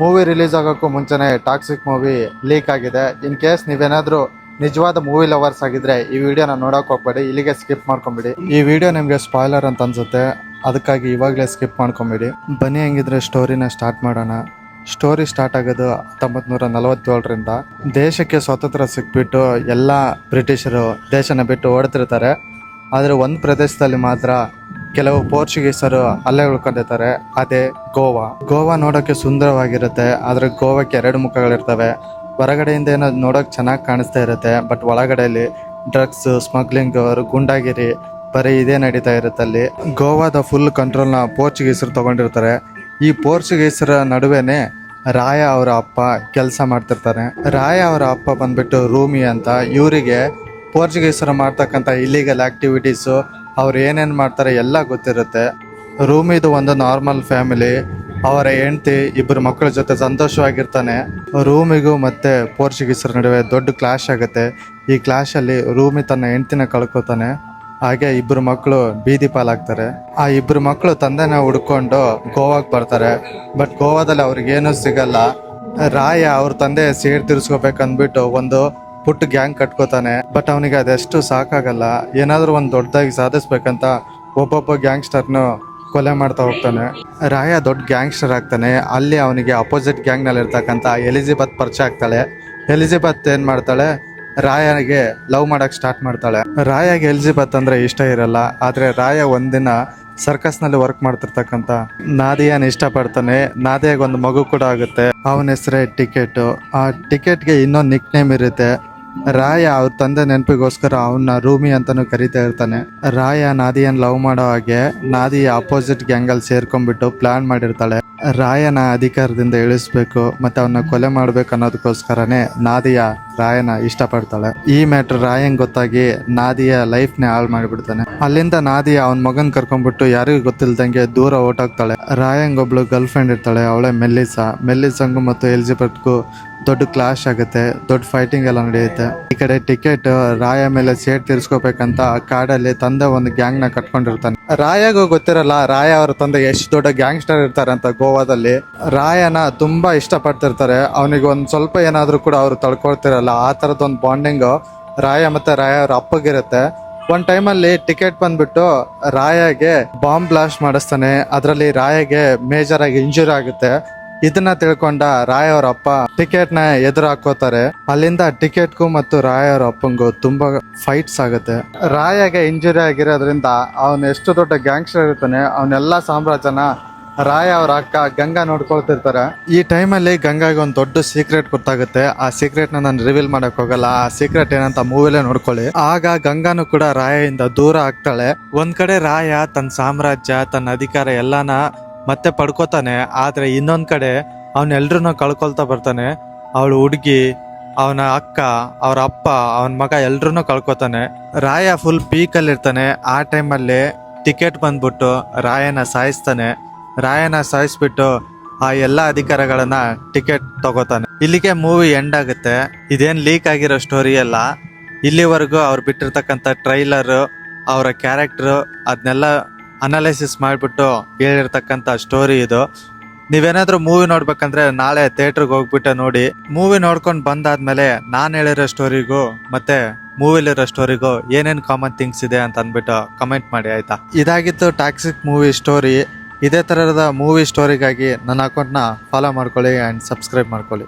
Movie release ಆಗೋಕ್ಕೂ ಮುಂಚೆನೆ toxic movie leak ಆಗಿದೆ. In case ನೀವೇನಾದ್ರೂ ನಿಜವಾದ ಮೂವಿ ಲವರ್ಸ್ ಆಗಿದ್ರೆ ಈ ವಿಡಿಯೋನ ನೋಡಕ್ ಹೋಗ್ಬೇಡಿ, ಇಲ್ಲಿಗೆ ಸ್ಕಿಪ್ ಮಾಡ್ಕೊಂಬಿಡಿ. ಈ ವಿಡಿಯೋ ನಿಮ್ಗೆ ಸ್ಪಾಯ್ಲರ್ ಅಂತ ಅನ್ಸುತ್ತೆ, ಅದಕ್ಕಾಗಿ ಇವಾಗಲೇ ಸ್ಕಿಪ್ ಮಾಡ್ಕೊಂಬಿಡಿ. ಬನ್ನಿ ಹಂಗಿದ್ರೆ ಸ್ಟೋರಿನ ಸ್ಟಾರ್ಟ್ ಮಾಡೋಣ. ಸ್ಟೋರಿ ಸ್ಟಾರ್ಟ್ ಆಗೋದು 1947ರಿಂದ. ದೇಶಕ್ಕೆ ಸ್ವಾತಂತ್ರ್ಯ ಸಿಕ್ಬಿಟ್ಟು ಎಲ್ಲ ಬ್ರಿಟಿಷರು ದೇಶನ ಬಿಟ್ಟು ಓಡ್ತಿರ್ತಾರೆ. ಆದರೆ ಒಂದು ಪ್ರದೇಶದಲ್ಲಿ ಮಾತ್ರ ಕೆಲವು ಪೋರ್ಚುಗೀಸರು ಅಲ್ಲೇ ಉಳ್ಕೊಂಡಿರ್ತಾರೆ, ಅದೇ ಗೋವಾ. ಗೋವಾ ನೋಡೋಕೆ ಸುಂದರವಾಗಿರುತ್ತೆ, ಆದರೆ ಗೋವಾಕ್ಕೆ 2 ಮುಖಗಳಿರ್ತವೆ. ಹೊರಗಡೆಯಿಂದ ಏನೋ ನೋಡೋಕೆ ಚೆನ್ನಾಗಿ ಕಾಣಿಸ್ತಾ ಇರುತ್ತೆ, ಬಟ್ ಒಳಗಡೆಯಲ್ಲಿ ಡ್ರಗ್ಸ್, ಸ್ಮಗ್ಲಿಂಗ್, ಗುಂಡಾಗಿರಿ ಬರೀ ಇದೇ ನಡೀತಾ ಇರುತ್ತೆ. ಅಲ್ಲಿ ಗೋವಾದ ಫುಲ್ ಕಂಟ್ರೋಲ್ನ ಪೋರ್ಚುಗೀಸರು ತಗೊಂಡಿರ್ತಾರೆ. ಈ ಪೋರ್ಚುಗೀಸರ ನಡುವೆನೆ ರಾಯ ಅವರ ಅಪ್ಪ ಕೆಲಸ ಮಾಡ್ತಿರ್ತಾರೆ. ರಾಯ ಅವರ ಅಪ್ಪ ಬಂದ್ಬಿಟ್ಟು ರೂಮಿ ಅಂತ. ಇವರಿಗೆ ಪೋರ್ಚುಗೀಸರು ಮಾಡ್ತಕ್ಕಂಥ ಇಲ್ಲಿಗಲ್ ಆಕ್ಟಿವಿಟೀಸು, ಅವ್ರು ಏನೇನು ಮಾಡ್ತಾರೆ ಎಲ್ಲ ಗೊತ್ತಿರುತ್ತೆ. ರೂಮಿದು ಒಂದು ನಾರ್ಮಲ್ ಫ್ಯಾಮಿಲಿ, ಅವರ ಹೆಂಡತಿ, 2 ಮಕ್ಕಳ ಜೊತೆ ಸಂತೋಷವಾಗಿರ್ತಾನೆ. ರೂಮಿಗೂ ಮತ್ತೆ ಪೋರ್ಚುಗೀಸರ ನಡುವೆ ದೊಡ್ಡ ಕ್ಲಾಶ್ ಆಗುತ್ತೆ. ಈ ಕ್ಲಾಶಲ್ಲಿ ರೂಮಿ ತನ್ನ ಹೆಂಡತಿನ ಕಳ್ಕೊತಾನೆ. ಹಾಗೆ 2 ಮಕ್ಕಳು ಬೀದಿ ಪಾಲಾಗ್ತಾರೆ. ಆ 2 ಮಕ್ಕಳು ತಂದೆನ ಹುಡ್ಕೊಂಡು ಗೋವಾಗೆ ಬರ್ತಾರೆ. ಬಟ್ ಗೋವಾದಲ್ಲಿ ಅವ್ರಿಗೇನು ಸಿಗಲ್ಲ. ರಾಯ ಅವ್ರ ತಂದೆ ಸೇಡ್ ತೀರಿಸ್ಕೋಬೇಕಂದ್ಬಿಟ್ಟು ಒಂದು ಪುಟ್ಟ ಗ್ಯಾಂಗ್ ಕಟ್ಕೋತಾನೆ. ಬಟ್ ಅವನಿಗೆ ಅದೆಷ್ಟು ಸಾಕಾಗಲ್ಲ. ಏನಾದರೂ ಒಂದು ದೊಡ್ಡದಾಗಿ ಸಾಧಿಸ್ಬೇಕಂತ ಒಬ್ಬೊಬ್ಬ ಗ್ಯಾಂಗ್ಸ್ಟರ್ನು ಕೊಲೆ ಮಾಡ್ತಾ ಹೋಗ್ತಾನೆ. ರಾಯ ದೊಡ್ಡ ಗ್ಯಾಂಗ್ಸ್ಟರ್ ಆಗ್ತಾನೆ. ಅಲ್ಲಿ ಅವನಿಗೆ ಅಪೋಸಿಟ್ ಗ್ಯಾಂಗ್ನಲ್ಲಿ ಇರ್ತಕ್ಕಂಥ ಎಲಿಜಬೆತ್ ಪರಿಚಯ ಆಗ್ತಾಳೆ. ಎಲಿಜಬೆತ್ ಏನು ಮಾಡ್ತಾಳೆ, ರಾಯಗೆ ಲವ್ ಮಾಡಕ್ಕೆ ಸ್ಟಾರ್ಟ್ ಮಾಡ್ತಾಳೆ. ರಾಯಗೆ ಎಲಿಜಬೆತ್ ಅಂದರೆ ಇಷ್ಟ ಇರಲ್ಲ. ಆದರೆ ರಾಯ ಒಂದಿನ ಸರ್ಕಸ್ನಲ್ಲಿ ವರ್ಕ್ ಮಾಡ್ತಿರ್ತಕ್ಕಂಥ ನಾದಿಯಾನ ಇಷ್ಟಪಡ್ತಾನೆ. ನಾದಿಯಾಗ ಒಂದು ಮಗು ಕೂಡ ಆಗುತ್ತೆ. ಅವನ ಹೆಸರೇ ಟಿಕೆಟ್. ಆ ಟಿಕೆಟ್ಗೆ ಇನ್ನೊಂದು ನಿಕ್ ನೇಮ್ ಇರುತ್ತೆ. ರಾಯ ಅವ್ರ ತಂದೆ ನೆನಪಿಗೋಸ್ಕರ ಅವನ್ನ ರೂಮಿ ಅಂತಾನು ಕರಿತಾ ಇರ್ತಾನೆ. ರಾಯ ನಾದಿಯನ್ ಲವ್ ಮಾಡೋ ಹಾಗೆ ನಾದಿಯ ಅಪೋಸಿಟ್ ಗ್ಯಾಂಗಲ್ಲಿ ಸೇರ್ಕೊಂಡ್ಬಿಟ್ಟು ಪ್ಲಾನ್ ಮಾಡಿರ್ತಾಳೆ. ರಾಯನ ಅಧಿಕಾರದಿಂದ ಇಳಿಸ್ಬೇಕು ಮತ್ತೆ ಅವನ್ನ ಕೊಲೆ ಮಾಡ್ಬೇಕು ಅನ್ನೋದಕ್ಕೋಸ್ಕರನೇ ನಾದಿಯ ರಾಯನ ಇಷ್ಟಪಡ್ತಾಳೆ. ಈ ಮ್ಯಾಟ್ರ್ ರಾಯಂಗ್ ಗೊತ್ತಾಗಿ ನಾದಿಯ ಲೈಫ್ನೇ ಹಾಳು ಮಾಡಿಬಿಡ್ತಾನೆ. ಅಲ್ಲಿಂದ ನಾದಿಯ ಅವನ ಮಗನ್ ಕರ್ಕೊಂಡ್ಬಿಟ್ಟು ಯಾರಿಗೂ ಗೊತ್ತಿಲ್ದಂಗೆ ದೂರ ಓಟೋಗ್ತಾಳೆ. ರಾಯಂಗ್ ಒಬ್ಳು ಗರ್ಲ್ ಫ್ರೆಂಡ್ ಇರ್ತಾಳೆ, ಅವಳೆ ಮೆಲ್ಲಿಸಂಗು ಮತ್ತು ಎಲಿಜಬೆತ್ಗೂ ದೊಡ್ಡ ಕ್ಲಾಶ್ ಆಗುತ್ತೆ. ದೊಡ್ಡ ಫೈಟಿಂಗ್ ಎಲ್ಲ ನಡೆಯುತ್ತೆ. ಈ ಕಡೆ ಟಿಕೆಟ್ ರಾಯ ಮೇಲೆ ಸೇಡ್ ತೀರ್ಸ್ಕೋಬೇಕಂತ ಕಾಡಲ್ಲಿ ತಂದೆ ಒಂದು ಗ್ಯಾಂಗ್ ನ ಕಟ್ಕೊಂಡಿರ್ತಾನೆ. ರಾಯಗೂ ಗೊತ್ತಿರಲ್ಲ ರಾಯ ಅವ್ರ ತಂದೆ ಎಷ್ಟು ದೊಡ್ಡ ಗ್ಯಾಂಗ್ಸ್ಟರ್ ಇರ್ತಾರೆ ಅಂತ. ಗೋವಾದಲ್ಲಿ ರಾಯನ ತುಂಬಾ ಇಷ್ಟಪಡ್ತಿರ್ತಾರೆ. ಅವನಿಗೆ ಒಂದ್ ಸ್ವಲ್ಪ ಏನಾದ್ರೂ ಕೂಡ ಅವ್ರು ತಡ್ಕೊಳ್ತಿರಲ್ಲ. ಆ ತರದೊಂದು ಬಾಂಡಿಂಗ್ ರಾಯ ಮತ್ತೆ ರಾಯ ಅವ್ರ ಅಪ್ಪಗಿರುತ್ತೆ. ಒಂದ್ ಟೈಮಲ್ಲಿ ಟಿಕೆಟ್ ಬಂದ್ಬಿಟ್ಟು ರಾಯಗೆ ಬಾಂಬ್ ಬ್ಲಾಸ್ಟ್ ಮಾಡಿಸ್ತಾನೆ. ಅದರಲ್ಲಿ ರಾಯಗೆ ಮೇಜರ್ ಆಗಿ ಇಂಜುರಿ ಆಗುತ್ತೆ. ಇದನ್ನ ತಿಳ್ಕೊಂಡ ರಾಯ ಅವ್ರ ಅಪ್ಪ ಟಿಕೆಟ್ ನ ಎದುರು ಹಾಕೋತಾರೆ. ಅಲ್ಲಿಂದ ಟಿಕೆಟ್ಗೂ ಮತ್ತು ರಾಯ ಅವ್ರ ಅಪ್ಪಂಗೂ ತುಂಬಾ ಫೈಟ್ಸ್ ಆಗುತ್ತೆ. ರಾಯಗೆ ಇಂಜುರಿ ಆಗಿರೋದ್ರಿಂದ ಅವನು ಎಷ್ಟು ದೊಡ್ಡ ಗ್ಯಾಂಗ್ಸ್ಟರ್ ಇರ್ತಾನೆ, ಅವನೆಲ್ಲಾ ಸಾಮ್ರಾಜ್ಯನ ರಾಯ ಅವ್ರ ಅಕ್ಕ ಗಂಗಾ ನೋಡ್ಕೊಳ್ತಿರ್ತಾರೆ. ಈ ಟೈಮಲ್ಲಿ ಗಂಗಾಗೆ ಒಂದು ದೊಡ್ಡ ಸೀಕ್ರೆಟ್ ಗೊತ್ತಾಗುತ್ತೆ. ಆ ಸೀಕ್ರೆಟ್ ನಾನು ರಿವೀಲ್ ಮಾಡಕ್ ಹೋಗಲ್ಲ. ಆ ಸೀಕ್ರೆಟ್ ಏನಂತ ಮೂವಿಲೇ ನೋಡ್ಕೊಳ್ಳಿ. ಆಗ ಗಂಗಾನು ಕೂಡ ರಾಯಿಂದ ದೂರ ಆಗ್ತಾಳೆ. ಒಂದ್ ಕಡೆ ರಾಯ ತನ್ನ ಸಾಮ್ರಾಜ್ಯ, ತನ್ನ ಅಧಿಕಾರ ಎಲ್ಲಾನ ಮತ್ತೆ ಪಡ್ಕೋತಾನೆ. ಆದ್ರೆ ಇನ್ನೊಂದ್ ಕಡೆ ಅವನೆಲ್ರೂ ಕಳ್ಕೊಳ್ತಾ ಬರ್ತಾನೆ. ಅವಳು ಹುಡುಗಿ, ಅವನ ಅಕ್ಕ, ಅವ್ರ ಅಪ್ಪ, ಅವನ ಮಗ ಎಲ್ರೂ ಕಳ್ಕೊತಾನೆ. ರಾಯ ಫುಲ್ ಪೀಕಲ್ಲಿ ಇರ್ತಾನೆ. ಆ ಟೈಮಲ್ಲಿ ಟಿಕೆಟ್ ಬಂದ್ಬಿಟ್ಟು ರಾಯನ ಸಾಯಿಸ್ತಾನೆ. ರಾಯನ ಸಾಯಿಸ್ಬಿಟ್ಟು ಆ ಎಲ್ಲಾ ಅಧಿಕಾರಗಳನ್ನ ಟಿಕೆಟ್ ತಗೋತಾನೆ. ಇಲ್ಲಿಗೆ ಮೂವಿ ಎಂಡ್ ಆಗುತ್ತೆ. ಇದೇನ್ ಲೀಕ್ ಆಗಿರೋ ಸ್ಟೋರಿ ಅಲ್ಲ. ಇಲ್ಲಿವರೆಗೂ ಅವ್ರು ಬಿಟ್ಟಿರ್ತಕ್ಕಂಥ ಟ್ರೈಲರ್, ಅವರ ಕ್ಯಾರೆಕ್ಟರ್ ಅದನ್ನೆಲ್ಲ ಅನಾಲಿಸಿಸ್ ಮಾಡಿಬಿಟ್ಟು ಹೇಳಿರ್ತಕ್ಕಂಥ ಸ್ಟೋರಿ ಇದು. ನೀವೇನಾದ್ರೂ ಮೂವಿ ನೋಡ್ಬೇಕಂದ್ರೆ ನಾಳೆ ಥಿಯೇಟ್ರಿಗೆ ಹೋಗ್ಬಿಟ್ಟು ನೋಡಿ. ಮೂವಿ ನೋಡ್ಕೊಂಡು ಬಂದಾದ್ಮೇಲೆ ನಾನು ಹೇಳಿರೋ ಸ್ಟೋರಿಗೂ ಮತ್ತೆ ಮೂವಿಲಿರೋ ಸ್ಟೋರಿಗೂ ಏನೇನು ಕಾಮನ್ ಥಿಂಗ್ಸ್ ಇದೆ ಅಂತ ಅಂದ್ಬಿಟ್ಟು ಕಮೆಂಟ್ ಮಾಡಿ, ಆಯ್ತಾ? ಇದಾಗಿತ್ತು ಟಾಕ್ಸಿಕ್ ಮೂವಿ ಸ್ಟೋರಿ. ಇದೇ ಥರದ ಮೂವಿ ಸ್ಟೋರಿಗಾಗಿ ನನ್ನ ಅಕೌಂಟ್ನ ಫಾಲೋ ಮಾಡ್ಕೊಳ್ಳಿ ಆ್ಯಂಡ್ ಸಬ್ಸ್ಕ್ರೈಬ್ ಮಾಡ್ಕೊಳ್ಳಿ.